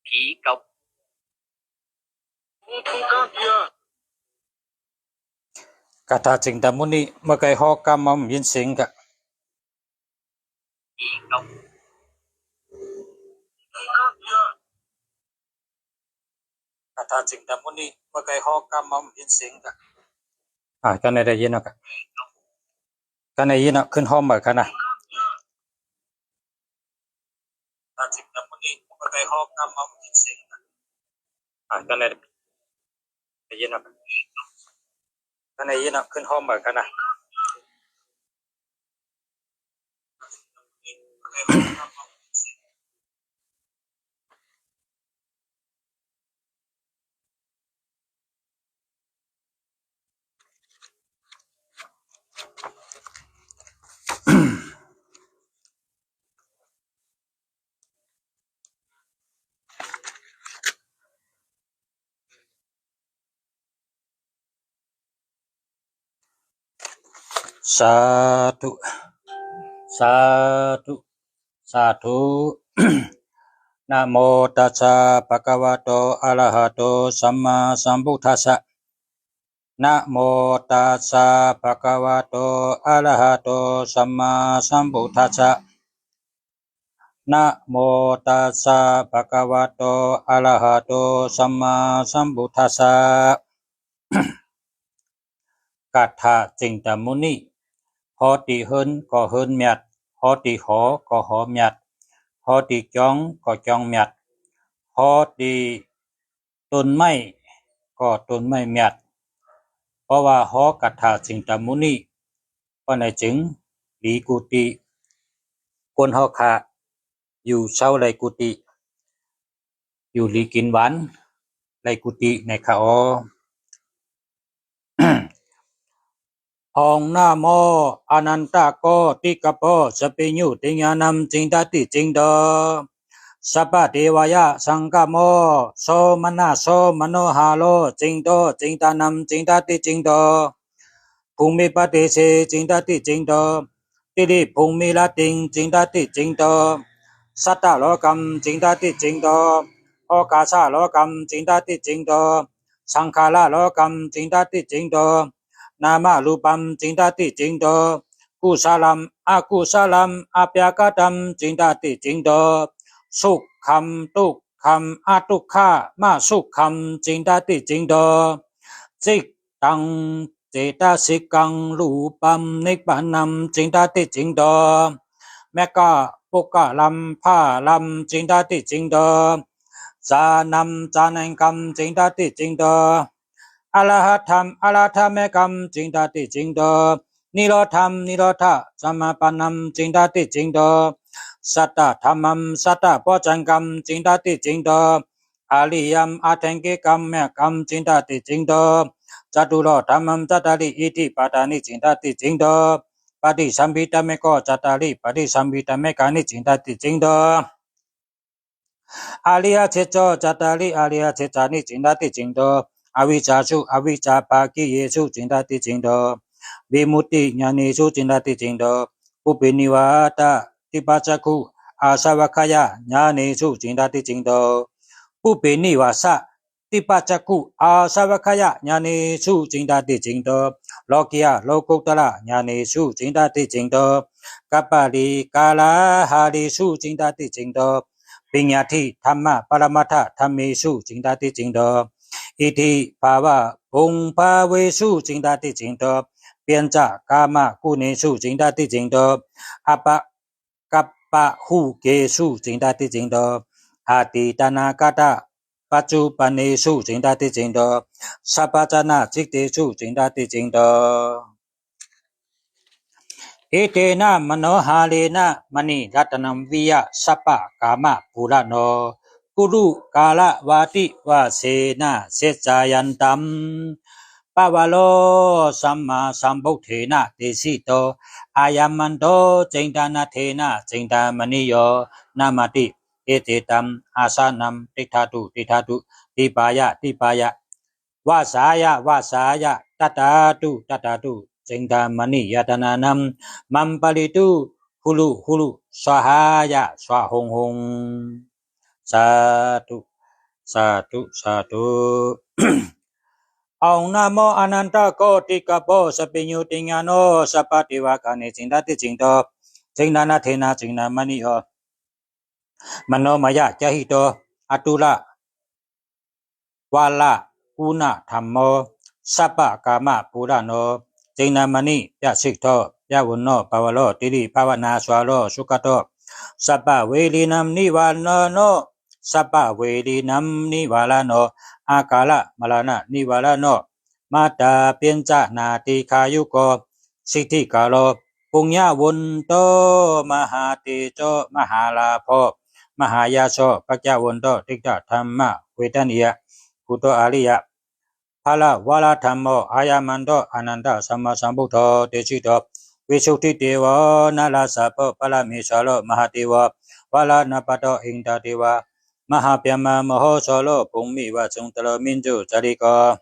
khí cộc kata cinta muni makai hoka mam yin singka khí cộc kata cinta muni makai hoka mam yin singka cái nàyได้ยินนะcái nàyยินนะขึ้นห้องเหมือนกันนะkata cinta muni makai hoka mam yin singka cái nàyได้ยินนะcái nàyยินนะขึ้นห้องเหมือนกันนะสาธุสาธุสาธุนะโมตัสสะภะคะวะโตอะระหะโตสัมมาสัมพุทธัสสะนะโมตัสสะภะคะวะโตอะระหะโตสัมมาสัมพุทธัสสะนะโมตัสสะภะคะวะโตอะระหะโตสัมมาสัมพุทธัสสะกัตถะจิงตมุนิฮอติเฮินก็เฮินเมียดฮอติหอก็หอเมียดฮอติจ้องก็จ้องเมียดฮอติต้นไม้ก็ต้นไม้เมียดเพราะว่าหอกัตถะจิงตมุนิก็ในจึงลีกุติคนเฮาขาอยู่เช้าไรกุติอยู่ลีกินหวานไรกุติในขาองนาโมอนันตะโกติกะโปสเปญุติญานัมจิงตติจิงโดสัพพะเทวายะสังฆโมโสมนะโสมโนหาโลจิงโตจิงตานัมจิงตติจิงโดภูมิปฏิเสจิงตติจิงโดติริภูมิละติงจิงตติจิงโดสัตตะโลกัมจิงตติจิงโดโอกาสะโลกัมจิงตติจิงโดสังขาระโลกัมจิงตติจิงโดนามารูปัมจิงตติจิงโดกุศลัมอกุศลัมอภยากตัมจิงตติจิงโดสุขขัมทุกขัมอทุกขะมาสุขขัมจิงตติจิงโดจิกตังเจตสิกังรูปัมนิพพานัมจิงตติจิงโดแมกะปุกะลัมพาลัมจิงตติจิงโดจานัมจานังกัมจิงตติจิงโดอรหัตธรรมอรหัตเมกัมจิงตติจิงโดนิโรธรรมนิโรธะสัมมาปานัมจิงตติจิงโดสัตตธรรมัมสัตตปจังกัมจิงตติจิงโดอริยัมอาทังเกกัมเมกัมจิงตติจิงโดจตุโลธรรมัมจัตตาริอิติปาทานิจิงตติจิงโดปฏิสัมภิตเมโกจัตตาริปฏิสัมภิตเมกานิจิงตติจิงโดอาริยเจโจจัตตาริอาริยเจจานิจิงตติจิงโดอวิชชาสุอวิชชาภากิเยสุจินตติจิงโดวิมุตติญาณิสุจินตติจิงโดปุปินิวาตติปัจจคุอาสวัคยะญาณิสุจินตติจิงโดปุปินิวาสติปัจจคุอาสวัคยะญาณิสุจินตติจิงโดโลกิยะโลกุตตระญาณิสุจินตติจิงโดกัปปะริกาลาหาริสุจินตติจิงโดปิญญาธิธัมมะปรมัตถธัมมิสุจินตติจิงโดอิทิภาวะปุงภาเวสุจิงตติจิงโตเปียนจะกามะกุเนสุจิงตติจิงโตอปะกัปปะหุเกสุจิงตติจิงโตอาติตนากตะปัจจุปนเนสุจิงตติจิงโตสัพพจนะจิตเตสุจิงตติจิงโตเอเตนะมโนหาเลนะมณีรัตนัมวิยะสัพพะกามะปุระโนกุรุกาลวาติวาเสนะเสจายันตัมปวโลสัมมาสัมพุทเถนะเตสิโตอายัมมันโตจิงตานาเทนะจิงตามณิโยนามาติเอเตตัมอาสานัมติทาตุติทาตุติปายะติปายะวาสายะวาสายะตัตตาตุตัตตาตุจิงตามณิยตนานัมมัมปลิตุหุลุหุลุสวหายะสวหงหงสาธุ สาธุสาธุ Ông Nam Mô Ananta Koti Kapo Sapinyu Tinyano Sapatiwa Kani Chindati Chindo Chinana Thena China Maniho Mano Maya Chahito Atula Wala Kuna Thammo Sapa Kama Purano China Mani Yasikto Yawuno Pavalo Tiri Pavana Swalo Sukato Sapa Velinam Nivalano Sapa Velinam Nivalano Akala Malana Nivalano Mata Pienca Nati Kayuko Siti Kalo Punya Wunto Mahati Jo Mahalapo Mahayaso Pakya Wunto Tikta Thamma Vedaniya Kuto Aliya Phala Wala Thammo Ayamando Ananda Sama Sambuddho Deshito Visuddhi Dewa Nala Sapo Palamesalo Mahadewa Wala Napato Inda Dewa Mahapyama Mahosolo Pungmi Vatsungtalo Minju Jariko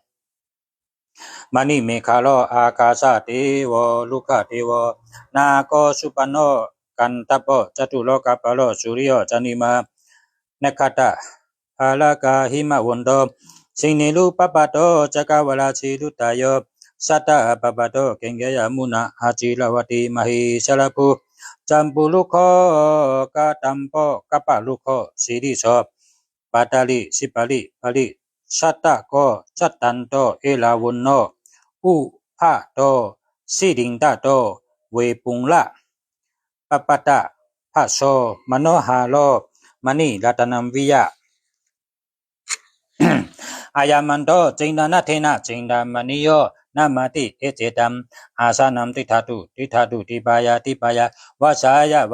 Mani Mekhalo Akasa Dewa Luka Dewa Nako Supano Kantapo Jatuloka Palo Suryo Janima Nekata Alaka Hima Wondo Sinilu Papato Jakawala Chilutayo Sata Papato Kengaya Muna Hachilawati Mahi Salapu Jambuluko Katampo Kapaluko Siriso Padali Sipali Pali Sata Ko Satanto Elawuno Upato Sidingdato Wepungla Papata Paso Manohalo Mani Ratanam Viya Ayamando Jindana Thena Jindamaniyo Namati Ejetam Asanam Tithatu Tibaya Vasaya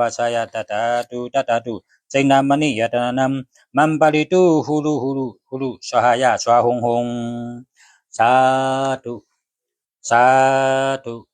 Tatatu Jindamani Yatanam Mambalitu Hulu Sahaya Swahong Satu Satu